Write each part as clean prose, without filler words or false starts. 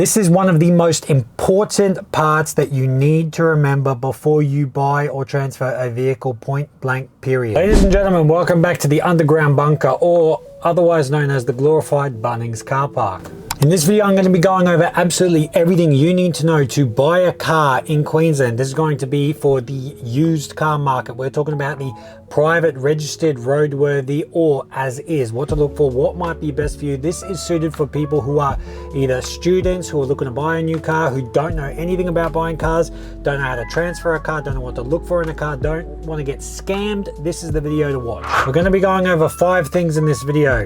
This is one of the most important parts that you need to remember before you buy or transfer a vehicle, point blank period. Ladies and gentlemen, welcome back to the underground bunker, or otherwise known as the glorified Bunnings car park. In this video, I'm going to be going over absolutely everything you need to know to buy a car in Queensland. This is going to be for the used car market. We're talking about the private, registered, roadworthy, or as is, what to look for, what might be best for you. This is suited for people who are either students who are looking to buy a new car, who don't know anything about buying cars, don't know how to transfer a car, don't know what to look for in a car, don't want to get scammed. This is the video to watch. We're going to be going over 5 things in this video: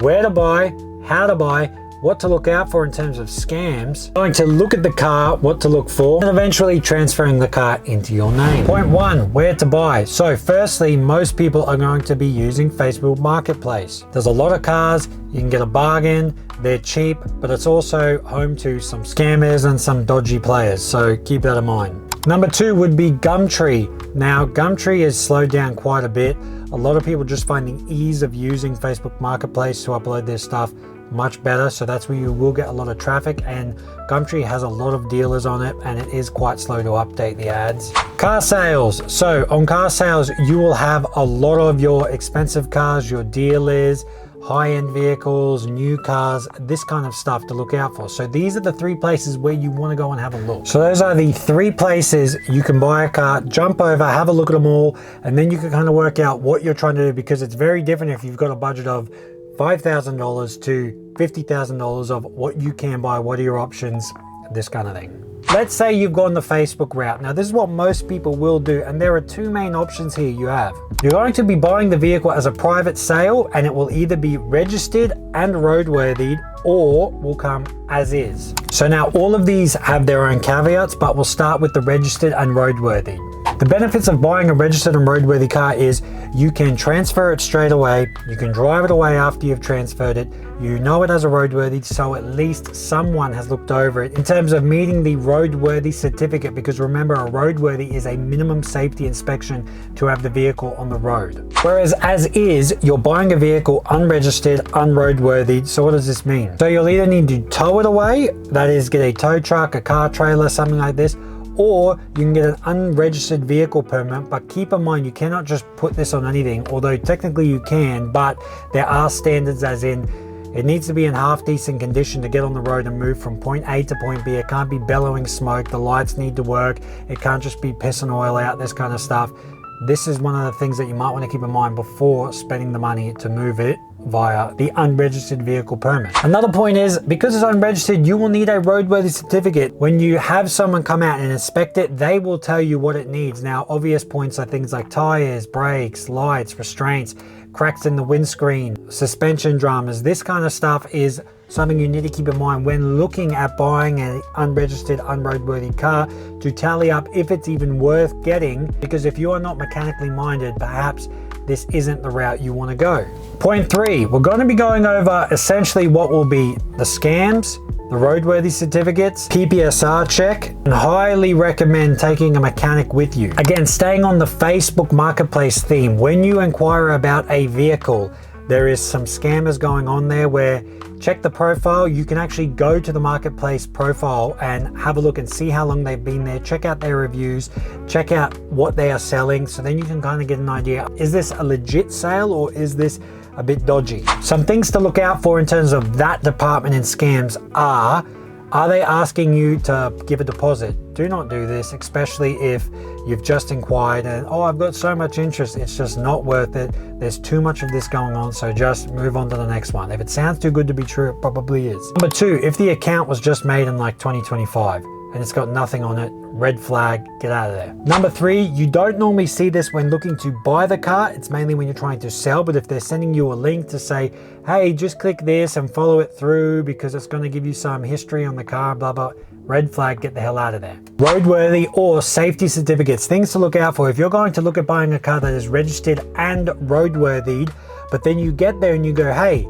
where to buy, how to buy, what to look out for in terms of scams, going to look at the car, what to look for, and eventually transferring the car into your name. Point 1, where to buy. So firstly, most people are going to be using Facebook Marketplace. There's a lot of cars, you can get a bargain, they're cheap, but it's also home to some scammers and some dodgy players, so keep that in mind. Number 2 would be Gumtree. Now, Gumtree has slowed down quite a bit. A lot of people just find the ease of using Facebook Marketplace to upload their stuff much better, so that's where you will get a lot of traffic, and Gumtree has a lot of dealers on it, and it is quite slow to update the ads. Car sales. So on car sales, you will have a lot of your expensive cars, your dealers, high-end vehicles, new cars, this kind of stuff to look out for. So these are the 3 places where you want to go and have a look. So those are the 3 places you can buy a car, jump over, have a look at them all, and then you can kind of work out what you're trying to do, because it's very different if you've got a budget of $5,000 to $50,000 of what you can buy, what are your options, this kind of thing. Let's say you've gone the Facebook route. Now this is what most people will do, and there are 2 main options here you have. You're going to be buying the vehicle as a private sale, and it will either be registered and roadworthy, or will come as is. So now all of these have their own caveats, but we'll start with the registered and roadworthy. The benefits of buying a registered and roadworthy car is you can transfer it straight away, you can drive it away after you've transferred it, you know it as a roadworthy, so at least someone has looked over it in terms of meeting the Roadworthy Certificate, because remember, a roadworthy is a minimum safety inspection to have the vehicle on the road. Whereas as is, you're buying a vehicle unregistered, unroadworthy. So what does this mean? So you'll either need to tow it away, that is get a tow truck, a car trailer, something like this, or you can get an unregistered vehicle permit. But keep in mind, you cannot just put this on anything, although technically you can, but there are standards, as in it needs to be in half decent condition to get on the road and move from point A to point B. It can't be bellowing smoke, the lights need to work, it can't just be pissing oil out, this kind of stuff. This is one of the things that you might want to keep in mind before spending the money to move it via the unregistered vehicle permit. Another point is, because it's unregistered, you will need a roadworthy certificate. When you have someone come out and inspect it, they will tell you what it needs. Now, obvious points are things like tires, brakes, lights, restraints, cracks in the windscreen, suspension dramas. This kind of stuff is something you need to keep in mind when looking at buying an unregistered, unroadworthy car, to tally up if it's even worth getting, because if you are not mechanically minded, perhaps this isn't the route you want to go. Point 3, we're going to be going over essentially what will be the scams, the roadworthy certificates, PPSR check, and highly recommend taking a mechanic with you. Again, staying on the Facebook Marketplace theme, when you inquire about a vehicle, there is some scammers going on there where, check the profile, you can actually go to the marketplace profile and have a look and see how long they've been there, check out their reviews, check out what they are selling, so then you can kind of get an idea, is this a legit sale or is this a bit dodgy? Some things to look out for in terms of that department in scams are they asking you to give a deposit? Do not do this, especially if you've just inquired and, oh, I've got so much interest, it's just not worth it. There's too much of this going on, so just move on to the next one. If it sounds too good to be true, it probably is. Number 2, if the account was just made in like 2025 and it's got nothing on it, red flag, get out of there. Number 3, you don't normally see this when looking to buy the car. It's mainly when you're trying to sell, but if they're sending you a link to say, hey, just click this and follow it through because it's going to give you some history on the car, blah, blah, red flag, get the hell out of there. Roadworthy or safety certificates, things to look out for. If you're going to look at buying a car that is registered and roadworthy, but then you get there and you go, hey,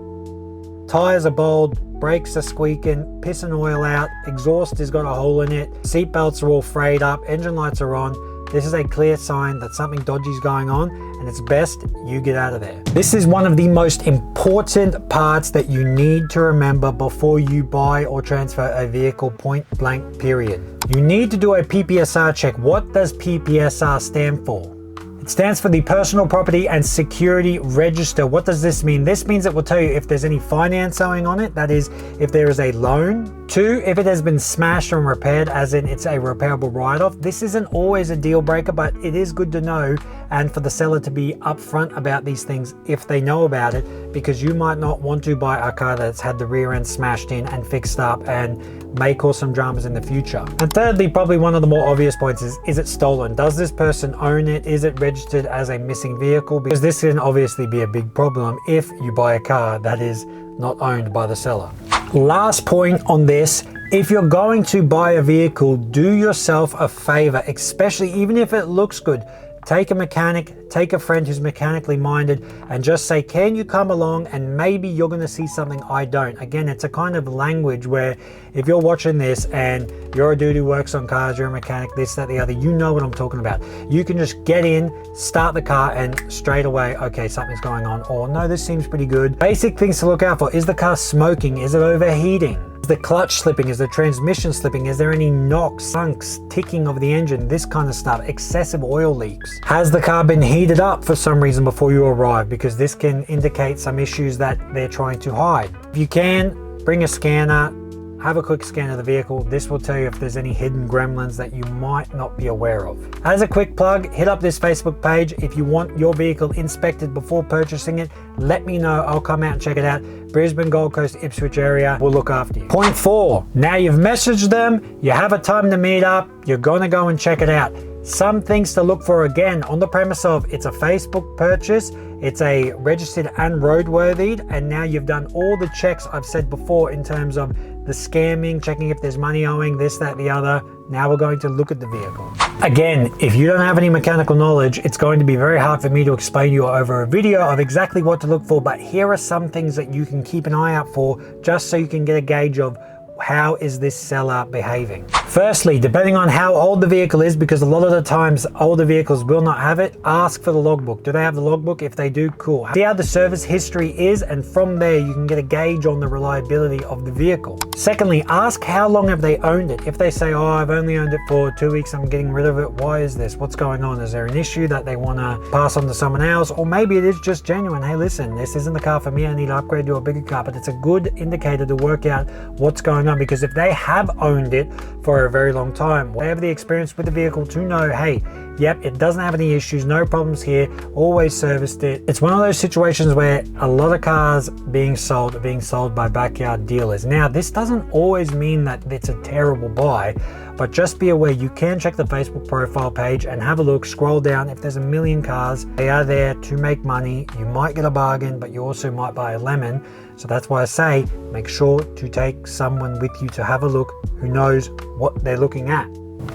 tires are bald, brakes are squeaking, pissing oil out, exhaust has got a hole in it, seat belts are all frayed up, engine lights are on, this is a clear sign that something dodgy is going on, and it's best you get out of there. This is one of the most important parts that you need to remember before you buy or transfer a vehicle, point blank period. You need to do a PPSR check. What does PPSR stand for? It stands for the Personal Property and Security Register. What does this mean? This means it will tell you if there's any finance owing on it, that is, if there is a loan. 2, if it has been smashed and repaired, as in it's a repairable write-off. This isn't always a deal breaker, but it is good to know and for the seller to be upfront about these things if they know about it, because you might not want to buy a car that's had the rear end smashed in and fixed up and may cause some dramas in the future. And thirdly, probably one of the more obvious points is it stolen? Does this person own it? Is it registered as a missing vehicle? Because this can obviously be a big problem if you buy a car that is not owned by the seller. Last point on this, if you're going to buy a vehicle, do yourself a favor, especially even if it looks good. Take a mechanic, take a friend who's mechanically minded, and just say, can you come along and maybe you're going to see something I don't. Again, it's a kind of language where if you're watching this and you're a dude who works on cars, you're a mechanic, this, that, the other, you know what I'm talking about. You can just get in, start the car, and straight away, okay, something's going on, or no, this seems pretty good. Basic things to look out for. Is the car smoking? Is it overheating? Is the clutch slipping? Is the transmission slipping? Is there any knocks, sunks, ticking of the engine? This kind of stuff. Excessive oil leaks. Has the car been heated up for some reason before you arrive? Because this can indicate some issues that they're trying to hide. If you can, bring a scanner, have a quick scan of the vehicle. This will tell you if there's any hidden gremlins that you might not be aware of. As a quick plug, hit up this Facebook page. If you want your vehicle inspected before purchasing it, let me know. I'll come out and check it out. Brisbane, Gold Coast, Ipswich area, we'll look after you. Point 4, now you've messaged them, you have a time to meet up, you're gonna go and check it out. Some things to look for, again, on the premise of it's a Facebook purchase, it's a registered and roadworthy, and now you've done all the checks I've said before in terms of the scamming, checking if there's money owing, this, that, the other. Now we're going to look at the vehicle. Again, if you don't have any mechanical knowledge, it's going to be very hard for me to explain to you over a video of exactly what to look for, but here are some things that you can keep an eye out for just so you can get a gauge of how is this seller behaving. Firstly, depending on how old the vehicle is, because a lot of the times older vehicles will not have it, ask for the logbook. Do they have the logbook? If they do, cool. See how the service history is, and from there you can get a gauge on the reliability of the vehicle. Secondly, ask how long have they owned it. If they say, oh, I've only owned it for 2 weeks, I'm getting rid of it. Why is this? What's going on? Is there an issue that they want to pass on to someone else? Or maybe it is just genuine. Hey, listen, this isn't the car for me. I need to upgrade to a bigger car. But it's a good indicator to work out what's going on, because if they have owned it for a very long time, they have the experience with the vehicle to know, hey, yep, it doesn't have any issues, no problems here, always serviced it. It's one of those situations where a lot of cars being sold are being sold by backyard dealers. Now, this doesn't always mean that it's a terrible buy, but just be aware you can check the Facebook profile page and have a look, scroll down. If there's a million cars, they are there to make money. You might get a bargain, but you also might buy a lemon. So that's why I say, make sure to take someone with you to have a look who knows what they're looking at.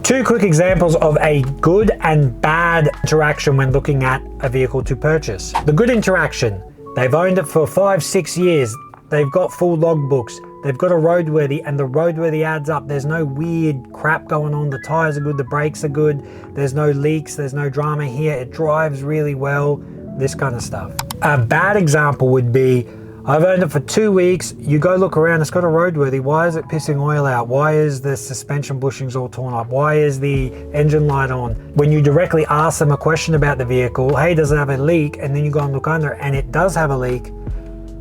2 quick examples of a good and bad interaction when looking at a vehicle to purchase. The good interaction, they've owned it for 5-6 years. They've got full logbooks. They've got a roadworthy, and the roadworthy adds up. There's no weird crap going on. The tires are good, the brakes are good. There's no leaks, there's no drama here. It drives really well, this kind of stuff. A bad example would be, I've owned it for 2 weeks. You go look around, it's got a roadworthy. Why is it pissing oil out? Why is the suspension bushings all torn up? Why is the engine light on? When you directly ask them a question about the vehicle, hey, does it have a leak? And then you go and look under and it does have a leak.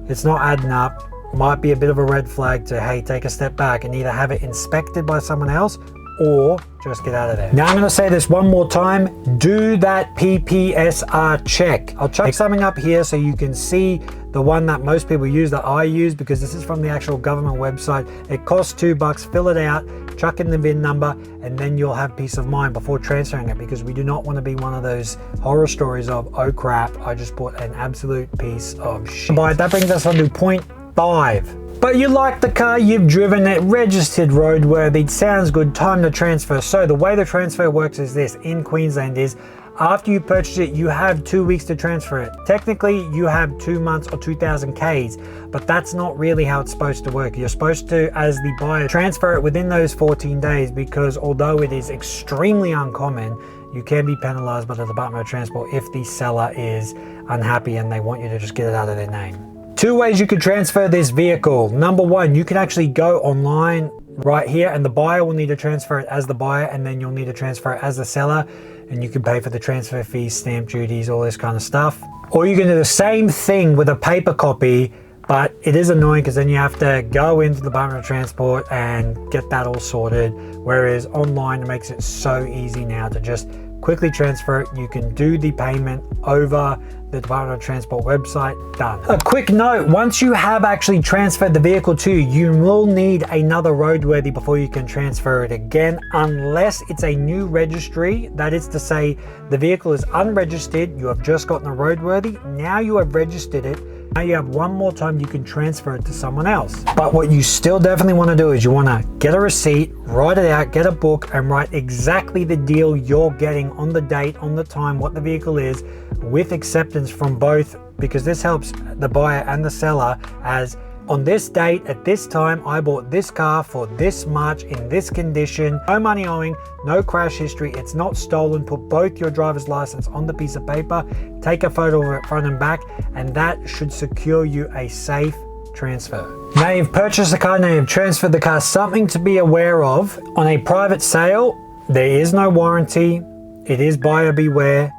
It's not adding up. Might be a bit of a red flag to, hey, take a step back and either have it inspected by someone else or just get out of there. Now I'm going to say this one more time. Do that PPSR check. I'll chuck something up here so you can see the one that most people use, that I use, because this is from the actual government website. It costs $2. Fill it out, chuck in the VIN number, and then you'll have peace of mind before transferring it, because we do not want to be one of those horror stories of, oh crap, I just bought an absolute piece of shit. But that brings us on to point 5. But you like the car, you've driven it, registered, roadworthy, sounds good, time to transfer. So the way the transfer works is this, in Queensland is, after you purchase it, you have 2 weeks to transfer it. Technically, you have 2 months or 2,000 Ks, but that's not really how it's supposed to work. You're supposed to, as the buyer, transfer it within those 14 days because although it is extremely uncommon, you can be penalized by the Department of Transport if the seller is unhappy and they want you to just get it out of their name. 2 ways you can transfer this vehicle. Number 1, you can actually go online right here and the buyer will need to transfer it as the buyer, and then you'll need to transfer it as the seller, and you can pay for the transfer fees, stamp duties, all this kind of stuff. Or you can do the same thing with a paper copy, but it is annoying because then you have to go into the Department of Transport and get that all sorted. Whereas online, it makes it so easy now to just quickly transfer it. You can do the payment over the Department of Transport website, done. A quick note, once you have actually transferred the vehicle to you, you will need another roadworthy before you can transfer it again, unless it's a new registry. That is to say, the vehicle is unregistered, you have just gotten a roadworthy, now you have registered it, now you have one more time you can transfer it to someone else. But what you still definitely want to do is you want to get a receipt, write it out, get a book, and write exactly the deal you're getting on the date, on the time, what the vehicle is, with acceptance from both, because this helps the buyer and the seller. As on this date, at this time, I bought this car for this much in this condition, no money owing, no crash history, it's not stolen. Put both your driver's license on the piece of paper, take a photo of it front and back, and that should secure you a safe transfer. Now you've purchased the car, now you've transferred the car. Something to be aware of: on a private sale, there is no warranty. It is buyer beware.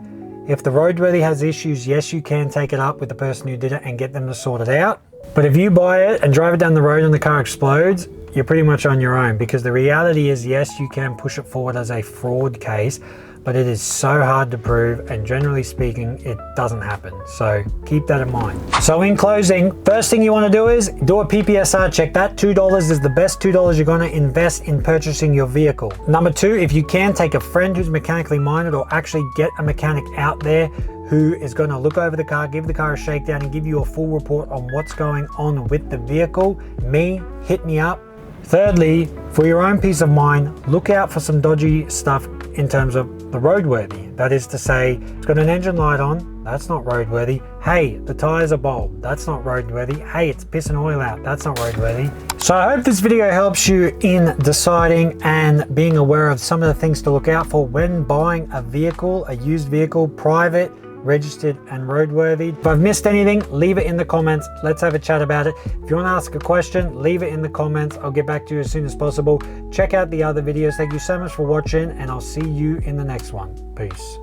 If the roadworthy has issues, yes, you can take it up with the person who did it and get them to sort it out. But if you buy it and drive it down the road and the car explodes, you're pretty much on your own, because the reality is, yes, you can push it forward as a fraud case, but it is so hard to prove, and generally speaking, it doesn't happen. So keep that in mind. So in closing, first thing you want to do is do a PPSR check. That $2 is the best $2 you're going to invest in purchasing your vehicle. Number 2, if you can, take a friend who's mechanically minded, or actually get a mechanic out there who is going to look over the car, give the car a shakedown, and give you a full report on what's going on with the vehicle. Hit me up. Thirdly, for your own peace of mind, look out for some dodgy stuff in terms of the roadworthy. That is to say, it's got an engine light on, that's not roadworthy. Hey, the tires are bulbed, that's not roadworthy. Hey, it's pissing oil out, that's not roadworthy. So I hope this video helps you in deciding and being aware of some of the things to look out for when buying a vehicle, a used vehicle, private, registered and roadworthy. If I've missed anything, leave it in the comments. Let's have a chat about it. If you want to ask a question, leave it in the comments. I'll get back to you as soon as possible. Check out the other videos. Thank you so much for watching, and I'll see you in the next one. Peace.